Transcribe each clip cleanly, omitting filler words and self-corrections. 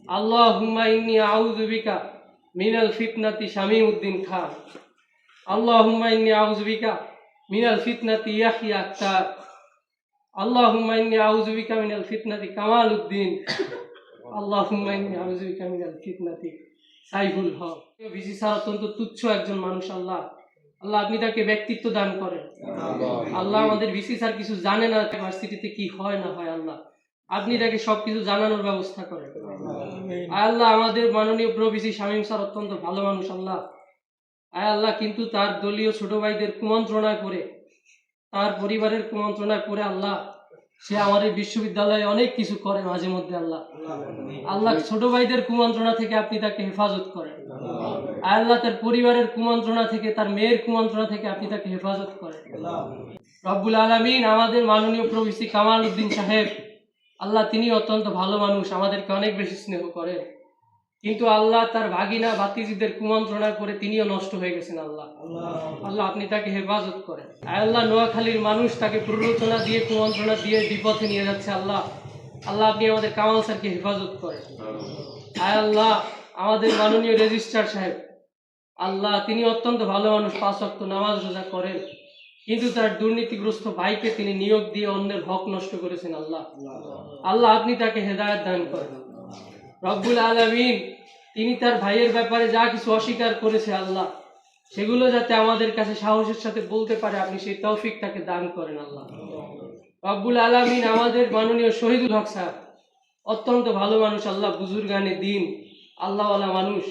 আল্লাহুম্মা ইন্নী আউযু বিকা মিনাল ফিতনাতি শামীউদ্দিন খান। আল্লাহুম্মা ইন্নী আউযু বিকা মিনাল ফিতনাতি ইয়াহইয়া আক্তার। আল্লাহুম্মা ইন্নী আউযু বিকা মিনাল ফিতনাতি কামাল উদ্দিন। আল্লাহুম্মা ইন্নী আউযু বিকা মিনাল ফিতনাতি সাইফুল হক। ভিসি স্যার অত্যন্ত তুচ্ছ একজন মানুষ। আল্লাহ আল্লাহ আপনি তাকে ব্যক্তিত্ব দান করেন। আল্লাহ আমাদের ভিসি স্যার কিছু জানে না ইউনিভার্সিটিতে কি হয় না হয়, আল্লাহ আপনি তাকে সবকিছু জানানোর ব্যবস্থা করেন। আল্লাহ আমাদের মাননীয় প্রভিসি শামীম স্যার অত্যন্ত ভালো মানুষ। আল্লাহ আল্লাহ কিন্তু তার দলীয় ছোট ভাইদের কুমন্ত্রণায় পড়ে, তার পরিবারের কুমন্ত্রণায় পড়ে আল্লাহ সে আমাদের বিশ্ববিদ্যালয়ে অনেক কিছু করে মাঝে মধ্যে। আল্লাহ আল্লাহ ছোট ভাইদের কুমন্ত্রণা থেকে আপনি তাকে হেফাজত করেন। আল্লাহ তার পরিবারের কুমন্ত্রণা থেকে, তার মেয়ের কুমন্ত্রণা থেকে আপনি তাকে হেফাজত করেন। রব্বুল আলামিন আমাদের মাননীয় প্রভিসি কামাল উদ্দিন সাহেব, আল্লাহ তিনি অত্যন্ত ভালো মানুষ, আমাদেরকে অনেক বেশি স্নেহ করেন, কিন্তু আল্লাহ তার ভাগিনা ভাতিজিদের কুমন্ত্রণায় করে তিনিও নষ্ট হয়ে গেছেন। আল্লাহ আল্লাহ আপনি তাকে হেফাজত করেন। আল্লাহ নোয়াখালীর মানুষ তাকে প্ররোচনা দিয়ে, কুমন্ত্রণা দিয়ে বিপথে নিয়ে যাচ্ছে। আল্লাহ আল্লাহ আপনি আমাদের কামাল স্যারকে হেফাজত করেন। আল্লাহ আমাদের মাননীয় রেজিস্ট্রার সাহেব, আল্লাহ তিনি অত্যন্ত ভালো মানুষ, 5 ওয়াক্ত নামাজ রোজা করেন, কিন্তু তার দুর্নীতিগ্রস্ত ভাইকে তিনি নিয়োগ দিয়ে অন্যের হক নষ্ট করেছেন। আল্লাহ আল্লাহ আপনি তাকে হেদায়েত দান করেন। রব্বুল আলামিন তিনি তার ভাইয়ের ব্যাপারে যা কিছু অস্বীকার করেছে আল্লাহ সেগুলো যাতে আমাদের কাছে সাহসের সাথে বলতে পারে, আপনি সেই তৌফিক তাকে দান করেন। আল্লাহ রব্বুল আলামিন আমাদের মাননীয় শহীদুল হক স্যার অত্যন্ত ভালো মানুষ। আল্লাহ বুজুর্গানে দিন, আল্লাহওয়ালা মানুষ,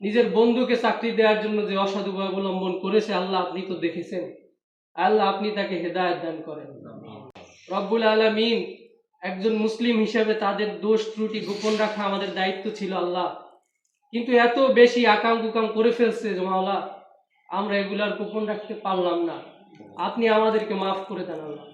নিজের বন্ধুকে চাকরি দেওয়ার জন্য যে অসাধু অবলম্বন করেছে আল্লাহ আপনি তো দেখেছেন। আল্লাহ আপনি তাকে হেদায়েত দান করেন। রব্বুল আলামিন একজন মুসলিম হিসেবে তাদের দোষ ত্রুটি গোপন রাখা আমাদের দায়িত্ব ছিল আল্লাহ, কিন্তু এত বেশি আকাম কুকাম করে ফেলছে যে মাওলা আমরা এগুলার গোপন রাখতে পারলাম না। আপনি আমাদেরকে মাফ করে দেন আল্লাহ।